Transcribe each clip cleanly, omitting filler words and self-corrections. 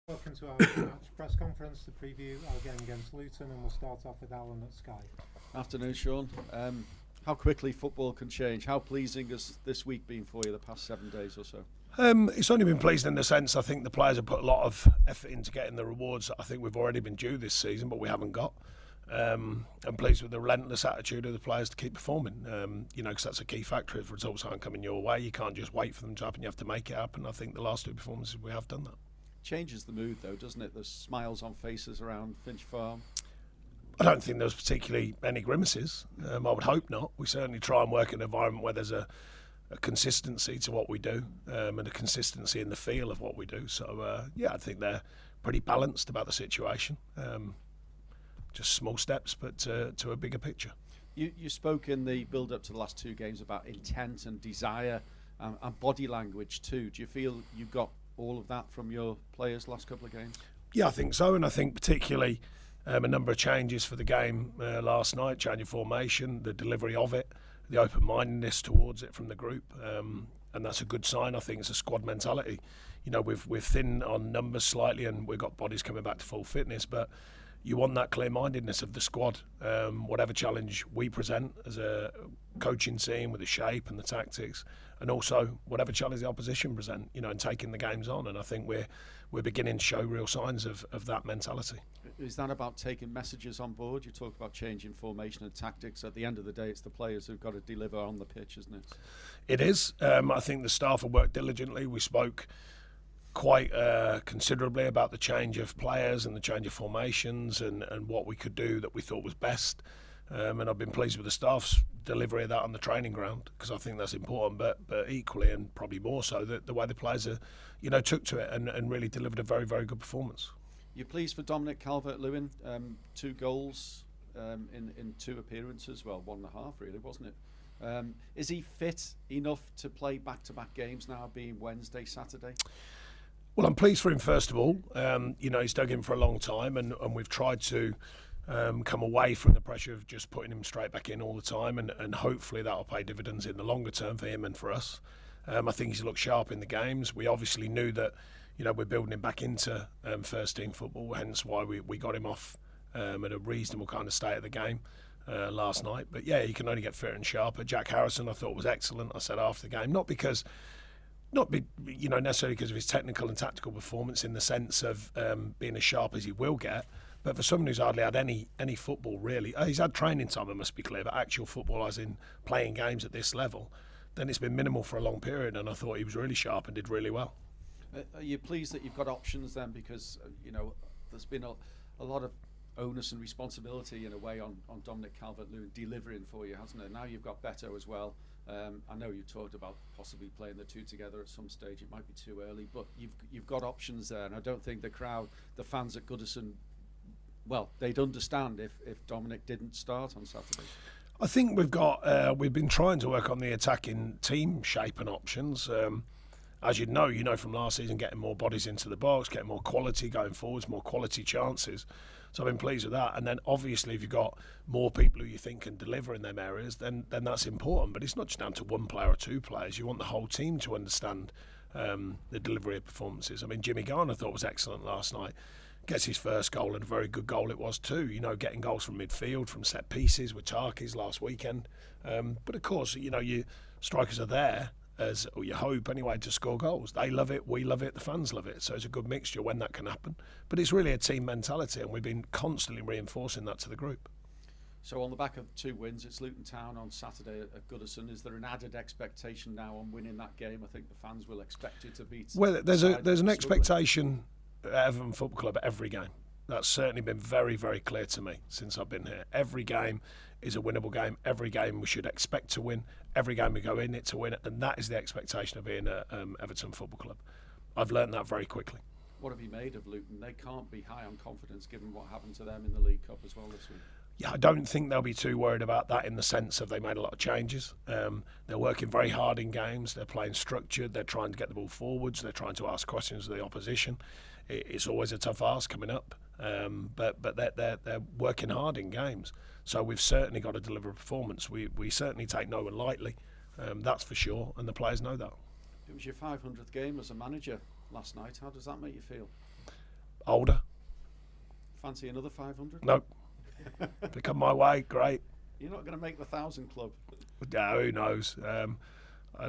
Welcome to our match press conference to preview our game against Luton, and we'll start off with Alan at Sky. Afternoon, Sean. How quickly football can change. How pleasing has this week been for you, the past 7 days or so? It's only been pleasing in the sense I think the players have put a lot of effort into getting the rewards that I think we've already been due this season, but we haven't got. I'm pleased with the relentless attitude of the players to keep performing, because that's a key factor. If results aren't coming your way, you can't just wait for them to happen, you have to make it happen. I think the last two performances we have done that. Changes the mood though, doesn't it? There's smiles on faces around Finch Farm. I don't think there's particularly any grimaces. I would hope not. We certainly try and work in an environment where there's a consistency to what we do, and a consistency in the feel of what we do. So, I think they're pretty balanced about the situation. Just small steps, but to a bigger picture. You spoke in the build-up to the last two games about intent and desire and body language too. Do you feel you got all of that from your players last couple of games? Yeah, I think so, and I think particularly a number of changes for the game last night, change of formation, the delivery of it, the open-mindedness towards it from the group, and that's a good sign. I think it's a squad mentality. We're thin on numbers slightly, and we've got bodies coming back to full fitness, but you want that clear-mindedness of the squad. Whatever challenge we present as a coaching team with the shape and the tactics, and also whatever challenge the opposition present, and taking the games on. And I think we're beginning to show real signs of that mentality. Is that about taking messages on board? You talk about changing formation and tactics. At the end of the day, it's the players who've got to deliver on the pitch, isn't it? It is. I think the staff have worked diligently. We spoke quite considerably about the change of players and the change of formations and what we could do that we thought was best. And I've been pleased with the staff's delivery of that on the training ground, because I think that's important, but equally and probably more so the way the players are, took to it and really delivered a very, very good performance. You're pleased for Dominic Calvert-Lewin, 2 goals in 2 appearances, well, 1.5 really, wasn't it? Is he fit enough to play back-to-back games now, being Wednesday, Saturday? Well, I'm pleased for him, first of all. He's dug in for a long time, and we've tried to come away from the pressure of just putting him straight back in all the time, and hopefully that'll pay dividends in the longer term for him and for us. I think he's looked sharp in the games. We obviously knew that, we're building him back into first team football, hence why we got him off at a reasonable kind of state of the game last night. But yeah, he can only get fitter and sharper. Jack Harrison I thought was excellent, I said after the game, not necessarily because of his technical and tactical performance in the sense of being as sharp as he will get, but for someone who's hardly had any football really, he's had training time, it must be clear, but actual football as in playing games at this level, then it's been minimal for a long period, and I thought he was really sharp and did really well. Are you pleased that you've got options then, because there's been a lot of onus and responsibility in a way on Dominic Calvert-Lewin delivering for you, hasn't it? Now you've got Beto as well. I know you talked about possibly playing the two together at some stage. It might be too early, but you've got options there, and I don't think the crowd, the fans at Goodison, well, they'd understand if Dominic didn't start on Saturday. I think we've been trying to work on the attacking team shape and options. As you know from last season, getting more bodies into the box, getting more quality going forwards, more quality chances. So I've been pleased with that. And then obviously if you've got more people who you think can deliver in them areas, then that's important. But it's not just down to one player or 2 players. You want the whole team to understand the delivery of performances. I mean, Jimmy Garner I thought was excellent last night. Gets his first goal, and a very good goal it was too. Getting goals from midfield, from set pieces with Tarkies last weekend. But of course, your strikers are there, or you hope anyway, to score goals. They love it, we love it, the fans love it. So it's a good mixture when that can happen. But it's really a team mentality, and we've been constantly reinforcing that to the group. So on the back of 2 wins, it's Luton Town on Saturday at Goodison. Is there an added expectation now on winning that game? I think the fans will expect you to beat. Well, there's an expectation at Everton Football Club at every game. That's certainly been very, very clear to me since I've been here. Every game is a winnable game. Every game we should expect to win. Every game we go in it to win it, and that is the expectation of being at Everton Football Club. I've learned that very quickly. What have you made of Luton? They can't be high on confidence given what happened to them in the League Cup as well this week. Yeah, I don't think they'll be too worried about that in the sense of they made a lot of changes. They're working very hard in games. They're playing structured. They're trying to get the ball forwards. They're trying to ask questions of the opposition. It's always a tough ask coming up, but they're working hard in games. So we've certainly got to deliver a performance. We certainly take no one lightly, that's for sure, and the players know that. It was your 500th game as a manager last night. How does that make you feel? Older. Fancy another 500? Nope. If they come my way, great. You're not going to make the 1,000 club. Yeah, who knows? I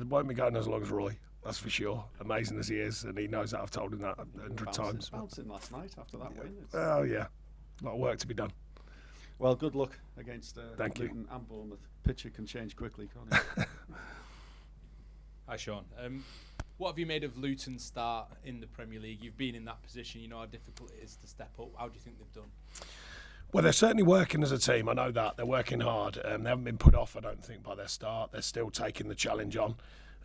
won't be going as long as Roy, that's for sure. Amazing as he is, and he knows that. I've told him that 100 times. Bouncing last night after that win. Oh, yeah. A lot of work to be done. Well, good luck against Thank Luton and Bournemouth. Pitcher can change quickly, can't it? Hi, Sean. What have you made of Luton's start in the Premier League? You've been in that position. You know how difficult it is to step up. How do you think they've done? Well, they're certainly working as a team. I know that. They're working hard. They haven't been put off, I don't think, by their start. They're still taking the challenge on.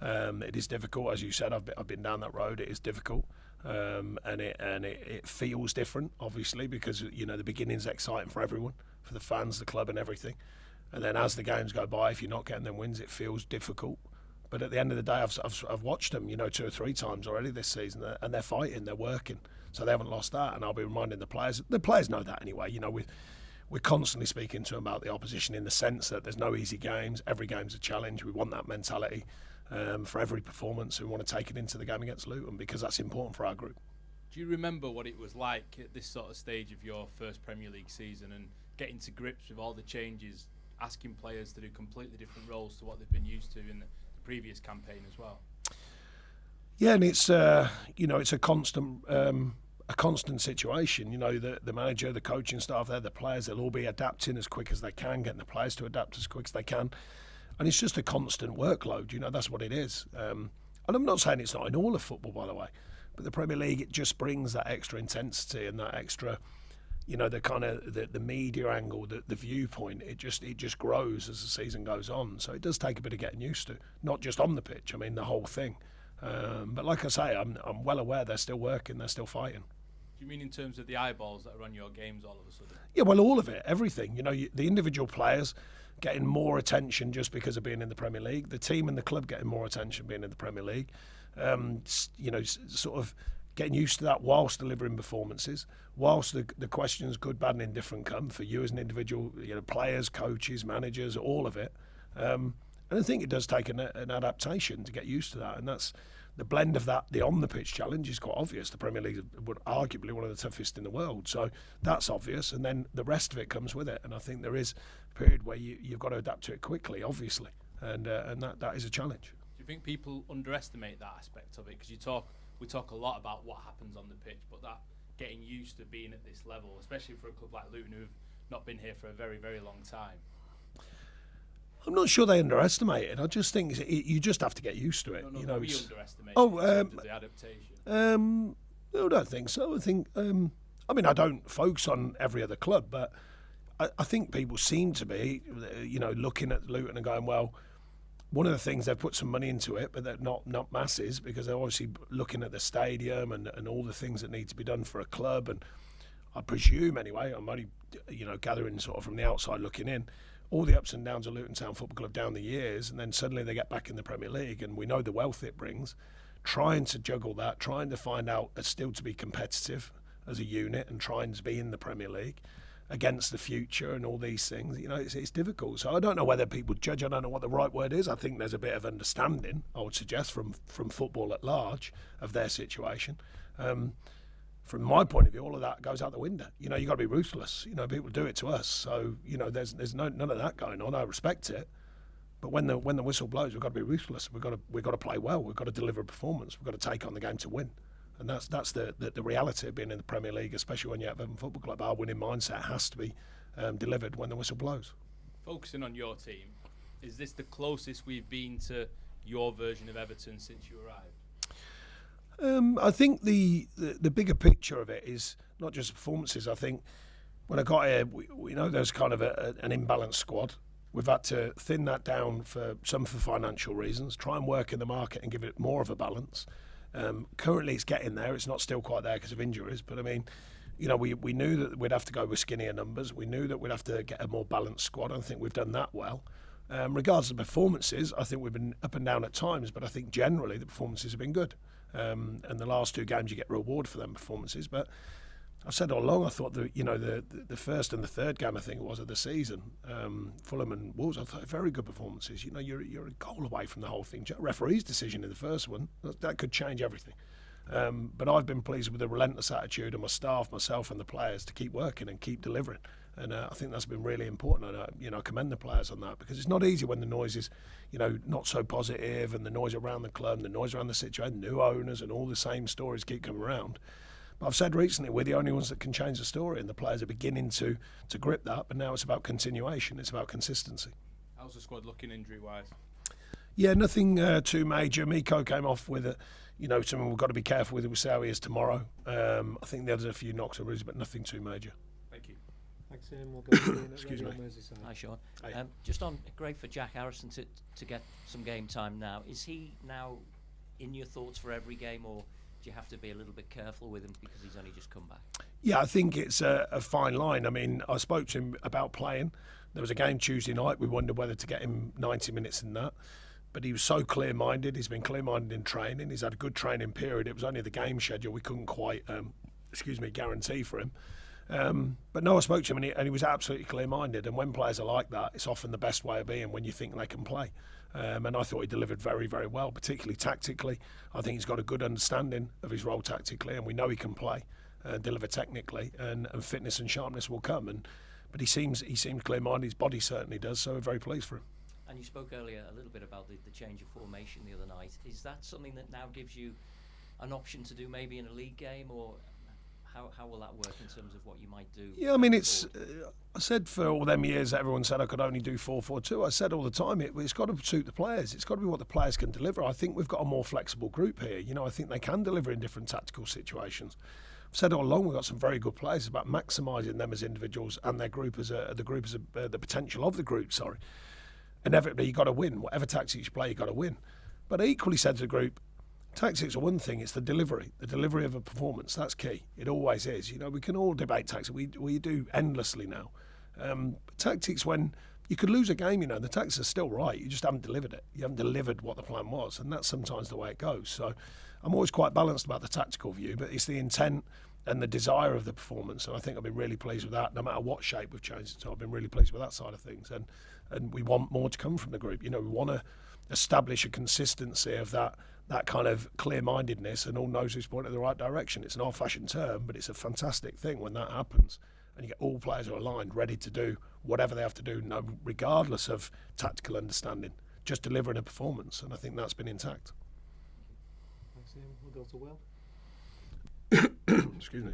It is difficult, as you said. I've been down that road. It is difficult, and it feels different, obviously, because the beginning's exciting for everyone, for the fans, the club, and everything. And then as the games go by, if you're not getting them wins, it feels difficult. But at the end of the day, I've watched them, 2 or 3 times already this season, and they're fighting, they're working, so they haven't lost that. And I'll be reminding the players. The players know that anyway. We're constantly speaking to them about the opposition in the sense that there's no easy games. Every game's a challenge. We want that mentality for every performance. We want to take it into the game against Luton because that's important for our group. Do you remember what it was like at this sort of stage of your first Premier League season and getting to grips with all the changes, asking players to do completely different roles to what they've been used to in the previous campaign as well? Yeah, and it's it's a constant situation. The manager, the coaching staff there, the players, they'll all be adapting as quick as they can, getting the players to adapt as quick as they can, and it's just a constant workload. That's what it is. And I'm not saying it's not in all of football, by the way, but the Premier League, it just brings that extra intensity and that extra, the kind of the media angle, the viewpoint. It just grows as the season goes on. So it does take a bit of getting used to, not just on the pitch. I mean, the whole thing. But like I say, I'm well aware they're still working, they're still fighting. Do you mean in terms of the eyeballs that are on your games all of a sudden? Yeah, well, all of it, everything. The individual players getting more attention just because of being in the Premier League. The team and the club getting more attention being in the Premier League. Sort of getting used to that whilst delivering performances, whilst the questions, good, bad and indifferent, come for you as an individual, players, coaches, managers, all of it. And I think it does take an adaptation to get used to that, and that's the blend of that. The on-the-pitch challenge is quite obvious. The Premier League is arguably one of the toughest in the world, so that's obvious, and then the rest of it comes with it. And I think there is a period where you've got to adapt to it quickly, obviously, and that is a challenge. Do you think people underestimate that aspect of it? Because we talk a lot about what happens on the pitch, but that getting used to being at this level, especially for a club like Luton who've not been here for a very, very long time. I'm not sure they underestimate it. I just think you just have to get used to it. We underestimate the adaptation. I don't think so. I think, I don't focus on every other club, but I think people seem to be, looking at Luton and going, well, one of the things, they've put some money into it, but they're not masses, because they're obviously looking at the stadium and all the things that need to be done for a club. And I presume, anyway, I'm only, gathering sort of from the outside looking in, all the ups and downs of Luton Town Football Club down the years, and then suddenly they get back in the Premier League, and we know the wealth it brings. Trying to juggle that, trying to find out still to be competitive as a unit, and trying to be in the Premier League against the future and all these things, it's difficult. So I don't know whether people judge. I don't know what the right word is. I think there's a bit of understanding, I would suggest, from football at large of their situation. From my point of view, all of that goes out the window. You've got to be ruthless. People do it to us. So, there's none of that going on. I respect it. But when the whistle blows, we've got to be ruthless. We've got to play well. We've got to deliver a performance. We've got to take on the game to win. And that's the reality of being in the Premier League, especially when you have Everton Football Club. Our winning mindset has to be delivered when the whistle blows. Focusing on your team, is this the closest we've been to your version of Everton since you arrived? I think the bigger picture of it is not just performances. I think when I got here, we know there's kind of an imbalanced squad. We've had to thin that down for financial reasons, try and work in the market and give it more of a balance. Currently it's getting there. It's not still quite there because of injuries, but I mean, we knew that we'd have to go with skinnier numbers. We knew that we'd have to get a more balanced squad. I think we've done that well. Regardless of performances, I think we've been up and down at times, but I think generally the performances have been good. And the last 2 games you get reward for them performances. But I've said all along, I thought the first and the third game, I think it was, of the season, Fulham and Wolves, I thought very good performances. You're a goal away from the whole thing. Referee's decision in the first one, that could change everything. But I've been pleased with the relentless attitude of my staff, myself and the players to keep working and keep delivering. And I think that's been really important. And I commend the players on that, because it's not easy when the noise is, not so positive, and the noise around the club, the noise around the situation, new owners, and all the same stories keep coming around. But I've said recently we're the only ones that can change the story, and the players are beginning to grip that. But now it's about continuation. It's about consistency. How's the squad looking injury-wise? Yeah, nothing too major. Miko came off with something we've got to be careful with. We'll see how he is tomorrow. I think there's a few knocks and bruises, but nothing too major. Thank you. Thanks, Ian. We'll go to Ian at Excuse Radio me. Merseyside. Hi, Sean. Hi. Just on, great for Jack Harrison to get some game time now. Is he now in your thoughts for every game, or do you have to be a little bit careful with him because he's only just come back? Yeah, I think it's a fine line. I mean, I spoke to him about playing. There was a game Tuesday night. We wondered whether to get him 90 minutes in that. But he was so clear-minded. He's been clear-minded in training. He's had a good training period. It was only the game schedule we couldn't quite, guarantee for him. But no, I spoke to him and he was absolutely clear-minded. And when players are like that, it's often the best way of being when you think they can play. And I thought he delivered very, very well, particularly tactically. I think he's got a good understanding of his role tactically, and we know he can play, deliver technically, and fitness and sharpness will come. But he seems clear-minded. His body certainly does. So we're very pleased for him. And you spoke earlier a little bit about the change of formation the other night. Is that something that now gives you an option to do maybe in a league game, or how will that work in terms of what you might do? Yeah, I mean, it's. I said for all them years that everyone said I could only do 4-4-2. I said all the time it's got to suit the players. It's got to be what the players can deliver. I think we've got a more flexible group here. I think they can deliver in different tactical situations. I've said all along we've got some very good players. It's about maximising them as individuals and their group as the potential of the group. Sorry. Inevitably, you've got to win. Whatever tactics you play, you've got to win. But I equally said to the group, tactics are one thing, it's the delivery of a performance. That's key. It always is. We can all debate tactics. We do endlessly now. Tactics, when you could lose a game, the tactics are still right. You just haven't delivered it. You haven't delivered what the plan was, and that's sometimes the way it goes. So I'm always quite balanced about the tactical view, but it's the intent and the desire of the performance, and I think I've been really pleased with that. No matter what shape we've changed it to, I've been really pleased with that side of things, and we want more to come from the group. We want to establish a consistency of that kind of clear-mindedness and all knows who's pointing in the right direction. It's an old-fashioned term, but it's a fantastic thing when that happens, and you get all players are aligned, ready to do whatever they have to do, regardless of tactical understanding, just delivering a performance, and I think that's been intact. Thanks, Ian. We'll go to Will. Excuse me.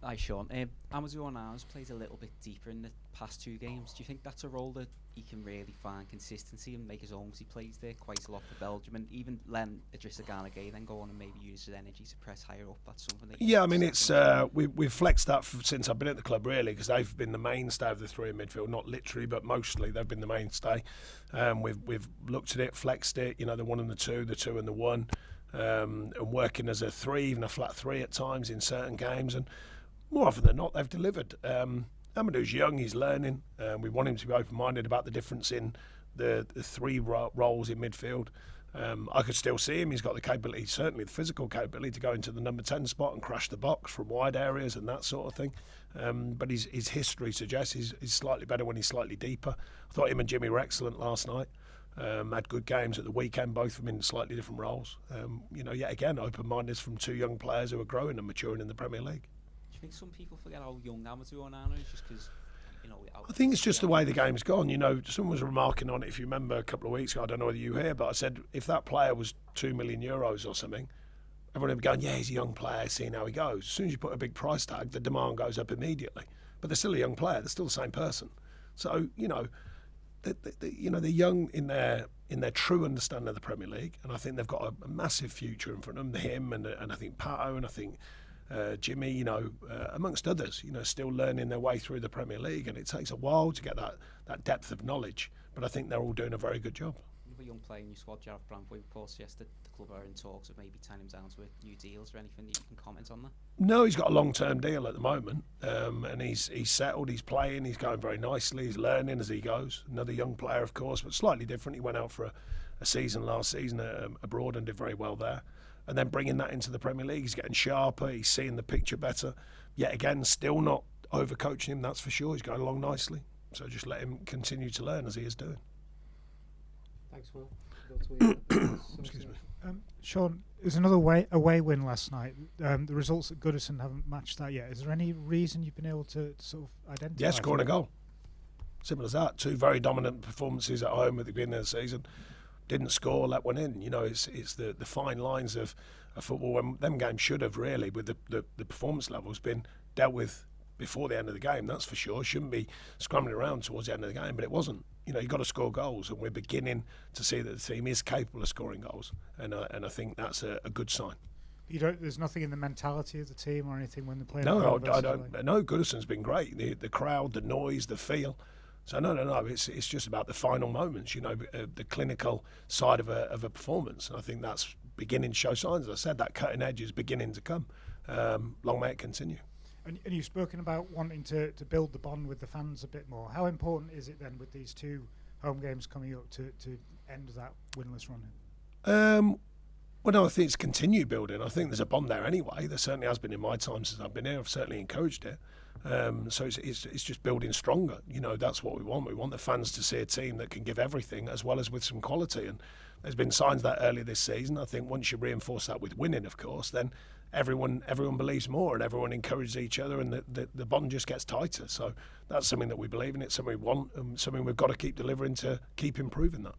Hi, Sean. Mathew Onana's plays a little bit deeper in the past two games. Do you think that's a role that he can really find consistency and make his own? Because he plays there quite a lot for Belgium, and even Len Idrissa Gana Gueye then go on and maybe use his energy to press higher up. That's something that I mean, it's we've flexed that since I've been at the club, really, because they've been the mainstay of the three in midfield. Not literally, but mostly they've been the mainstay. We've looked at it, flexed it. The one and the two and the one. And working as a three, even a flat three at times in certain games, and more often than not, they've delivered. Amadou's young, he's learning. We want him to be open-minded about the difference in the three roles in midfield. I could still see him. He's got the capability, certainly the physical capability, to go into the number 10 spot and crash the box from wide areas and that sort of thing. But his history suggests he's slightly better when he's slightly deeper. I thought him and Jimmy were excellent last night. Had good games at the weekend, both of them in slightly different roles. Yet again, open-mindedness from two young players who are growing and maturing in the Premier League. Do you think some people forget how young Mathew Onana is just because, I think it's just the way the game's gone. Someone was remarking on it, if you remember, a couple of weeks ago. I don't know whether you hear, but I said if that player was €2 million or something, everyone would be going, yeah, he's a young player, seeing how he goes. As soon as you put a big price tag, the demand goes up immediately. But they're still a young player. They're still the same person. So, they're young in their true understanding of the Premier League, and I think they've got a massive future in front of them. Him and I think Pato and I think Jimmy, amongst others, still learning their way through the Premier League, and it takes a while to get that depth of knowledge. But I think they're all doing a very good job. Another young player in your squad, Jarrett Brandboy, reports yesterday the club are in talks of maybe tying him down to new deals or anything that you can comment on that. No, he's got a long-term deal at the moment, and he's settled, he's playing, he's going very nicely, he's learning as he goes. Another young player, of course, but slightly different. He went out for a season last season abroad and did very well there. And then bringing that into the Premier League, he's getting sharper, he's seeing the picture better. Yet again, still not overcoaching him, that's for sure. He's going along nicely. So just let him continue to learn as he is doing. Thanks, Will. go to Ian. Excuse me. Sean, it was another away win last night. The results at Goodison haven't matched that yet. Is there any reason you've been able to sort of identify? Yeah, scoring a goal. Simple as that. 2 very dominant performances at home at the beginning of the season. Didn't score, let one in. You know, it's the fine lines of football. When them games should have really, with the performance levels, been dealt with before the end of the game. That's for sure. Shouldn't be scrambling around towards the end of the game, but it wasn't. You know, you've got to score goals, and we're beginning to see that the team is capable of scoring goals, and I think that's a good sign. There's nothing in the mentality of the team or anything when they're playing. No, I don't. No, Goodison's been great. The crowd, the noise, the feel. So no. It's just about the final moments. You know, the clinical side of a performance. And I think that's beginning to show signs. As I said, that cutting edge is beginning to come. Long may it continue. And you've spoken about wanting to build the bond with the fans a bit more. How important is it then with these 2 home games coming up to end that winless run? Well, no, I think it's continued building. I think there's a bond there anyway. There certainly has been in my time since I've been here. I've certainly encouraged it. So it's just building stronger. You know, that's what we want. We want the fans to see a team that can give everything as well as with some quality. And there's been signs of that earlier this season. I think once you reinforce that with winning, of course, then everyone believes more and everyone encourages each other, and the bond just gets tighter. So that's something that we believe in. It's something we want, and something we've got to keep delivering to keep improving that.